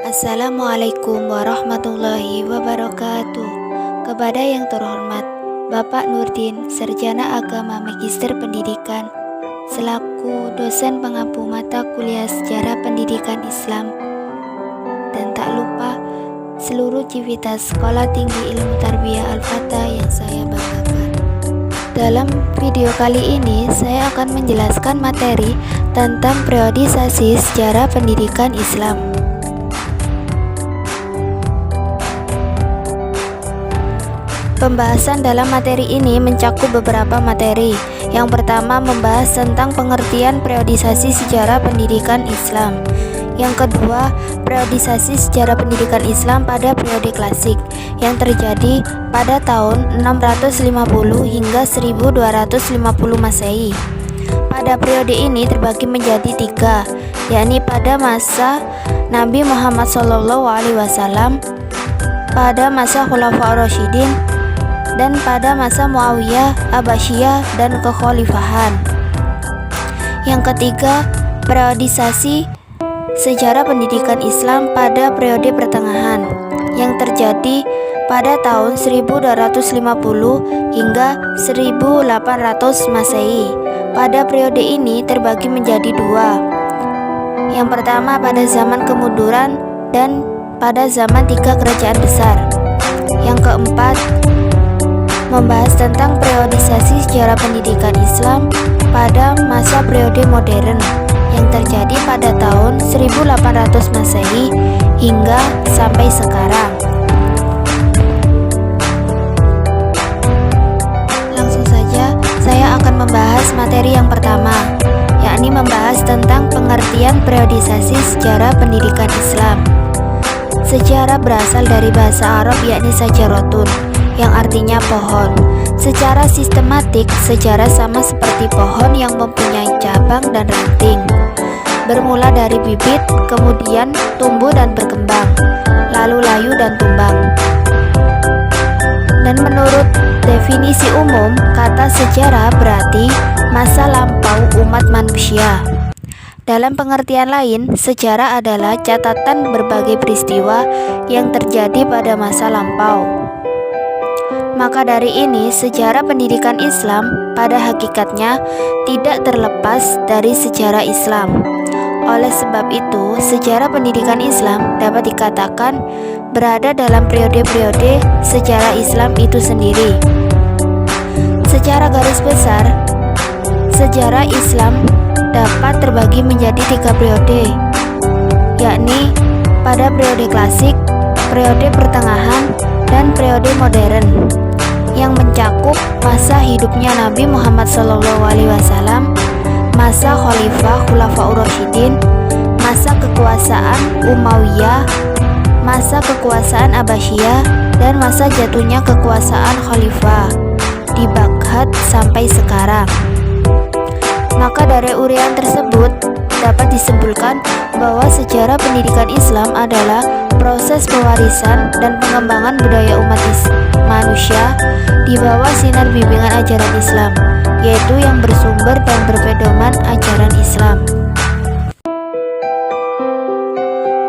Assalamualaikum warahmatullahi wabarakatuh. Kepada yang terhormat Bapak Nurdin, Sarjana Agama Magister Pendidikan, selaku dosen pengampu mata kuliah Sejarah Pendidikan Islam, dan tak lupa seluruh civitas Sekolah Tinggi Ilmu Tarbiyah Al-Fatah yang saya banggakan. Dalam video kali ini saya akan menjelaskan materi tentang periodisasi sejarah pendidikan Islam. Pembahasan dalam materi ini mencakup beberapa materi. Yang pertama, membahas tentang pengertian periodisasi sejarah pendidikan Islam. Yang kedua, periodisasi sejarah pendidikan Islam pada periode klasik yang terjadi pada tahun 650 hingga 1250 Masehi. Pada periode ini terbagi menjadi tiga, yakni pada masa Nabi Muhammad SAW, pada masa Khulafaur Rasyidin, dan pada masa Muawiyah, Abbasiyah, dan kekhalifahan. Yang ketiga, periodisasi sejarah pendidikan Islam pada periode pertengahan yang terjadi pada tahun 1250 hingga 1800 Masehi. Pada periode ini terbagi menjadi dua. Yang pertama pada zaman kemunduran dan pada zaman tiga kerajaan besar. Yang keempat, membahas tentang periodisasi sejarah pendidikan Islam pada masa periode modern yang terjadi pada tahun 1800 Masehi hingga sampai sekarang. Langsung saja saya akan membahas materi yang pertama, yakni membahas tentang pengertian periodisasi sejarah pendidikan Islam. Sejarah berasal dari bahasa Arab yakni sajarotun, yang artinya pohon. Secara sistematik, sejarah sama seperti pohon yang mempunyai cabang dan ranting. Bermula dari bibit, kemudian tumbuh dan berkembang, lalu layu dan tumbang. Dan menurut definisi umum, kata sejarah berarti masa lampau umat manusia. Dalam pengertian lain, sejarah adalah catatan berbagai peristiwa yang terjadi pada masa lampau. Maka dari ini, sejarah pendidikan Islam pada hakikatnya tidak terlepas dari sejarah Islam. Oleh sebab itu, sejarah pendidikan Islam dapat dikatakan berada dalam periode-periode sejarah Islam itu sendiri. Secara garis besar, sejarah Islam dapat terbagi menjadi tiga periode, yakni pada periode klasik, periode pertengahan, dan periode modern, yang mencakup masa hidupnya Nabi Muhammad SAW, masa Khalifah Khulafaur Rasyidin, masa kekuasaan Umayyah, masa kekuasaan Abbasiyah, dan masa jatuhnya kekuasaan Khalifah di Baghdad sampai sekarang. Maka dari uraian tersebut dapat disimpulkan bahwa sejarah pendidikan Islam adalah proses pewarisan dan pengembangan budaya umat manusia di bawah sinar bimbingan ajaran Islam, yaitu yang bersumber dan berpedoman ajaran Islam.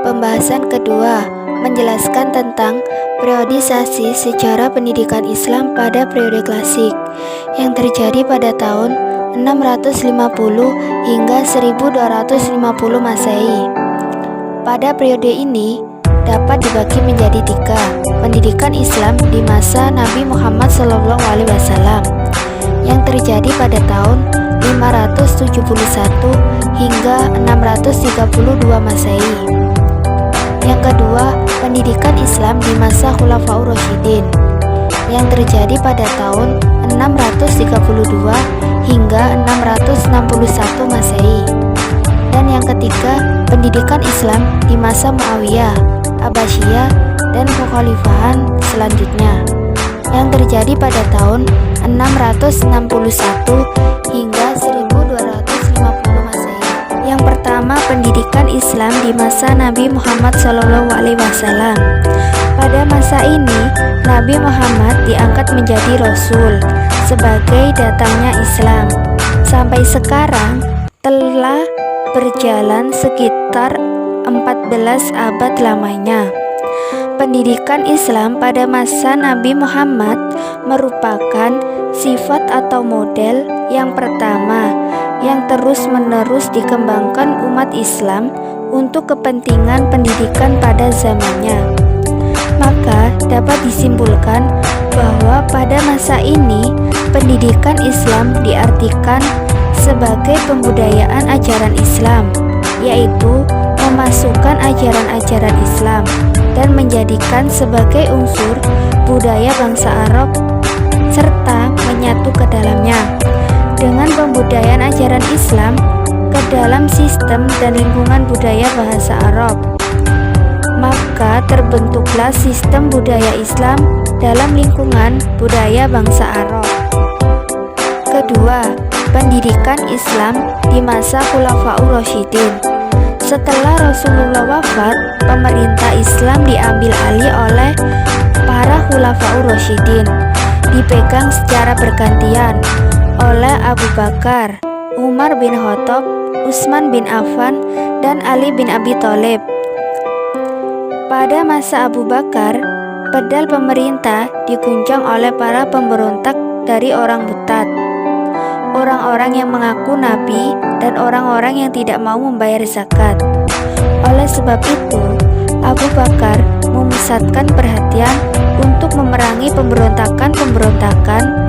Pembahasan kedua menjelaskan tentang periodisasi sejarah pendidikan Islam pada periode klasik yang terjadi pada tahun 650 hingga 1250 Masehi. Pada periode ini dapat dibagi menjadi tiga: pendidikan Islam di masa Nabi Muhammad SAW yang terjadi pada tahun 571 hingga 632 Masehi. Yang kedua, pendidikan Islam di masa Khulafaur Rasyidin yang terjadi pada tahun 632 hingga 661 Masehi. Dan yang ketiga, pendidikan Islam di masa Muawiyah, Abbasiyah, dan kekhalifahan selanjutnya yang terjadi pada tahun 661 hingga 1250 Masehi. Yang pertama, pendidikan Islam di masa Nabi Muhammad SAW. Pada masa ini, Nabi Muhammad diangkat menjadi Rasul sebagai datangnya Islam. Sampai sekarang telah berjalan sekitar 14 abad lamanya. Pendidikan Islam pada masa Nabi Muhammad merupakan sifat atau model yang pertama yang terus-menerus dikembangkan umat Islam untuk kepentingan pendidikan pada zamannya. Maka dapat disimpulkan bahwa pada masa ini pendidikan Islam diartikan sebagai pembudayaan ajaran Islam, yaitu memasukkan ajaran-ajaran Islam dan menjadikan sebagai unsur budaya bangsa Arab serta menyatu ke dalamnya dengan pembudayaan ajaran Islam ke dalam sistem dan lingkungan budaya bahasa Arab. Maka terbentuklah sistem budaya Islam dalam lingkungan budaya bangsa Arab. Kedua, pendidikan Islam di masa Khulafaur Rasyidin. Setelah Rasulullah wafat, pemerintah Islam diambil alih oleh para Khulafaur Rasyidin, dipegang secara bergantian oleh Abu Bakar, Umar bin Khattab, Utsman bin Affan, dan Ali bin Abi Thalib. Pada masa Abu Bakar, pedal pemerintah diguncang oleh para pemberontak dari orang Butat, orang-orang yang mengaku nabi, dan orang-orang yang tidak mau membayar zakat. Oleh sebab itu, Abu Bakar memusatkan perhatian untuk memerangi pemberontakan-pemberontakan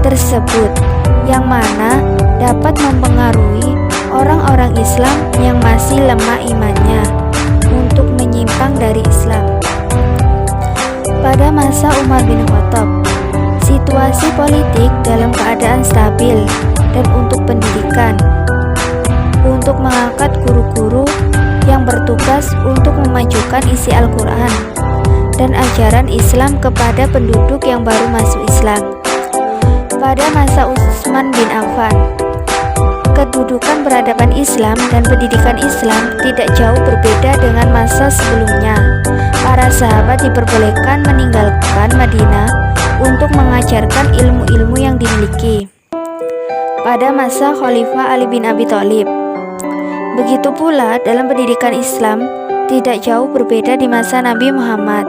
tersebut, yang mana dapat mempengaruhi orang-orang Islam yang masih lemah imannya untuk menyimpang dari Islam. Pada masa Umar bin Khattab, situasi politik dalam keadaan stabil, dan untuk pendidikan, untuk mengangkat guru-guru yang bertugas untuk memajukan isi Al-Quran dan ajaran Islam kepada penduduk yang baru masuk Islam. Pada masa Utsman bin Affan, kedudukan peradaban Islam dan pendidikan Islam tidak jauh berbeda dengan masa sebelumnya. Para sahabat diperbolehkan meninggalkan Madinah untuk mengajarkan ilmu-ilmu yang dimiliki. Pada masa Khalifah Ali bin Abi Thalib, begitu pula dalam pendidikan Islam tidak jauh berbeda di masa Nabi Muhammad,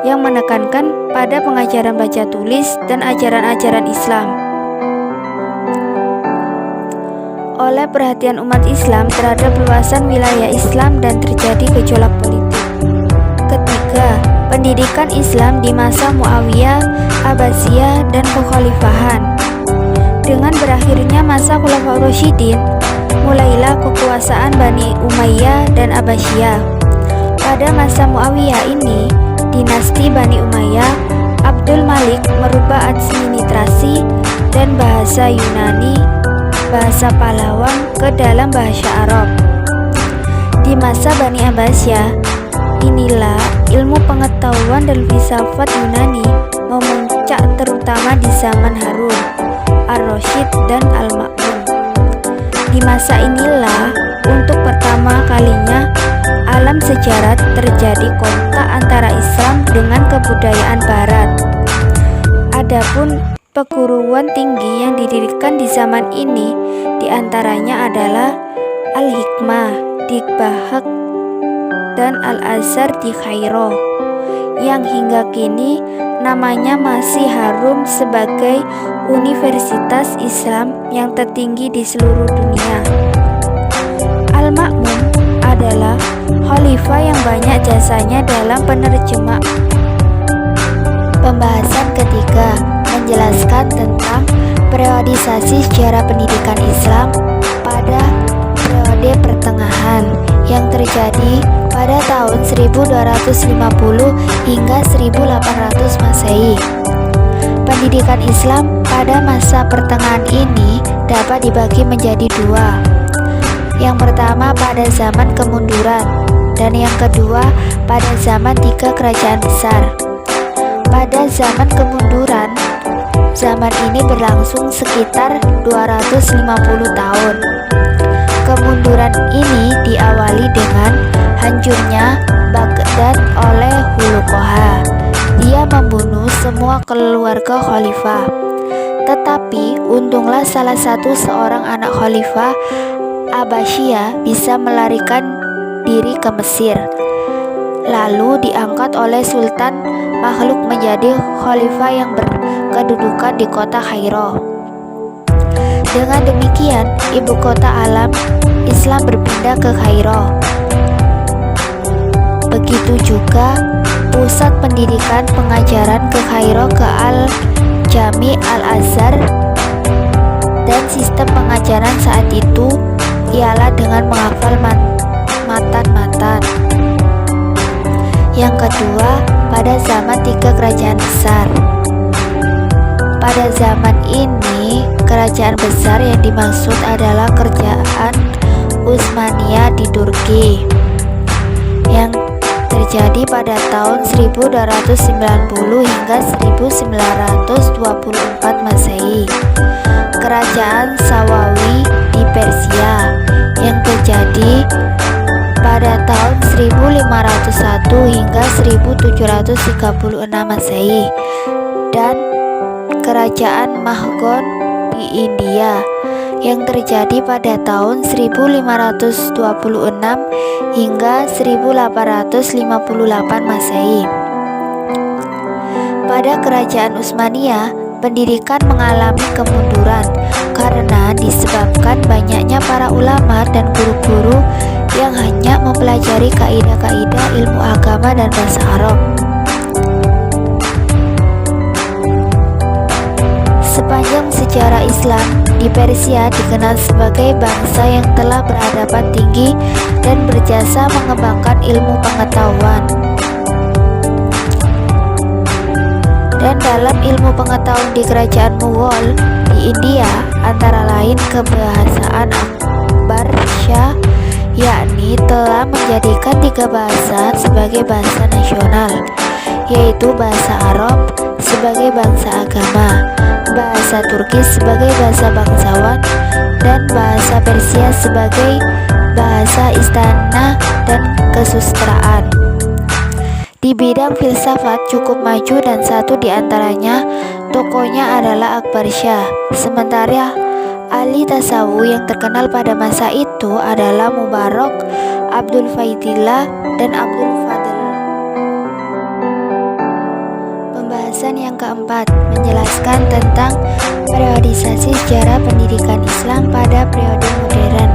yang menekankan pada pengajaran baca tulis dan ajaran-ajaran Islam. Oleh perhatian umat Islam terhadap luasan wilayah Islam dan terjadi gejolak politik. Ketiga, pendidikan Islam di masa Muawiyah, Abbasiyah, dan Kekhalifahan. Dengan berakhirnya masa Khulafaur Rasyidin, mulailah kekuasaan Bani Umayyah dan Abbasiyah. Pada masa Muawiyah ini, dinasti Bani Umayyah, Abdul Malik merubah administrasi dan bahasa Yunani, bahasa Pahlawan ke dalam bahasa Arab. Di masa Bani Abbasiyah, inilah ilmu pengetahuan dan filsafat Yunani memuncak terutama di zaman Harun Ar-Rasyid dan Al-Ma'mun. Di masa inilah untuk pertama kalinya alam sejarah terjadi kontak antara Islam dengan kebudayaan Barat. Adapun perguruan tinggi yang didirikan di zaman ini diantaranya adalah Al-Hikmah di Bahak dan Al-Azhar di Kairo, yang hingga kini namanya masih harum sebagai universitas Islam yang tertinggi di seluruh dunia. Al-Ma'mun adalah khalifah yang banyak jasanya dalam penerjemah. Pembahasan ketiga menjelaskan tentang periodisasi sejarah pendidikan Islam pada periode pertengahan yang terjadi pada tahun 1250 hingga 1800 Masehi. Pendidikan Islam pada masa pertengahan ini dapat dibagi menjadi dua. Yang pertama pada zaman kemunduran, dan yang kedua pada zaman tiga kerajaan besar. Pada zaman kemunduran, zaman ini berlangsung sekitar 250 tahun. Kemunduran ini diawali dengan hancurnya Baghdad oleh Hulukoha. Dia membunuh semua keluarga khalifah. Tetapi untunglah salah satu seorang anak khalifah Abbasiyah bisa melarikan diri ke Mesir, lalu diangkat oleh Sultan Makhluk menjadi khalifah yang berkedudukan di kota Kairo. Dengan demikian, ibu kota alam Islam berpindah ke Kairo. Begitu juga pusat pendidikan pengajaran ke Kairo ke Al-Jami Al-Azhar, dan sistem pengajaran saat itu ialah dengan menghafal matan-matan. Yang kedua, pada zaman 3 kerajaan besar. Pada zaman ini, kerajaan besar yang dimaksud adalah kerajaan Utsmaniyah di Turki yang terjadi pada tahun 1290 hingga 1924 Masehi. Kerajaan Safawi di Persia yang terjadi pada tahun 1501 hingga 1736 Masehi, dan kerajaan Maghon di India yang terjadi pada tahun 1526 hingga 1858 Masehi. Pada kerajaan Utsmaniyah, pendidikan mengalami kemunduran karena disebabkan banyaknya para ulama dan guru-guru yang hanya mempelajari kaidah-kaidah ilmu agama dan bahasa Arab. Sepanjang sejarah Islam di Persia dikenal sebagai bangsa yang telah berhadapan tinggi dan berjasa mengembangkan ilmu pengetahuan. Dan dalam ilmu pengetahuan di kerajaan Mughal di India, antara lain kebahasaan Akbar Shah, yakni telah menjadikan 3 bahasa sebagai bahasa nasional, yaitu bahasa Arab sebagai bahasa agama, bahasa Turki sebagai bahasa bangsawan, dan bahasa Persia sebagai bahasa istana dan kesusastraan. Di bidang filsafat cukup maju dan satu di antaranya tokohnya adalah Akbar Shah. Sementara ahli tasawuf yang terkenal pada masa itu adalah Mubarak, Abdul Faidillah, dan Abdul Fadl. Pembahasan yang keempat menjelaskan tentang periodisasi sejarah pendidikan Islam pada periode modern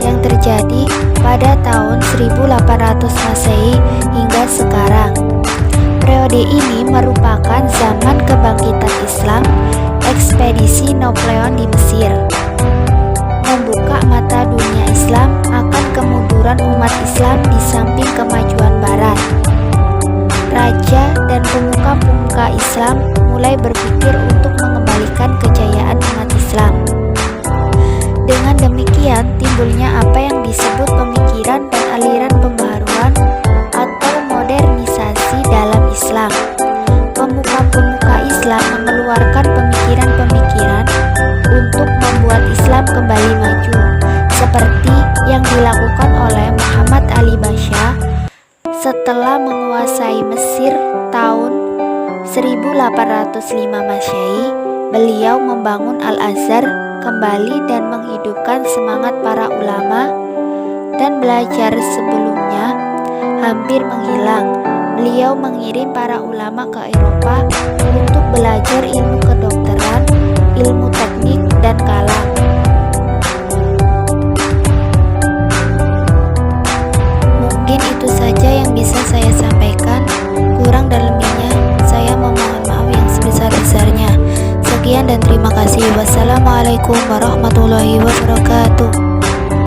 yang terjadi pada tahun 1800 Masehi hingga sekarang. Periode ini merupakan zaman kebangkitan Islam, ekspedisi Napoleon di Mesir, membuka mata dunia Islam akan kemunduran umat Islam di samping kemajuan Barat. Raja dan pemuka-pemuka Islam mulai berpikir untuk mengembalikan kejayaan umat Islam. Dengan demikian, timbulnya apa yang disebut pemikiran dan aliran pembaharuan atau modernisasi dalam Islam. Pemuka-pemuka Islam mengeluarkan pemikiran-pemikiran untuk membuat Islam kembali maju, seperti yang dilakukan oleh Muhammad Ali Pasha setelah menguasai Mesir tahun 1805 Masehi. Beliau membangun Al-Azhar kembali dan menghidupkan semangat para ulama dan belajar sebelumnya hampir menghilang. Beliau mengirim para ulama ke Eropa untuk belajar ilmu kedokteran, ilmu teknik, dan kalam. Mungkin itu saja yang bisa saya sampaikan. Kurang dan lebihnya saya memohon maaf yang sebesar-besarnya. Sekian dan terima kasih. Wassalamualaikum warahmatullahi wabarakatuh.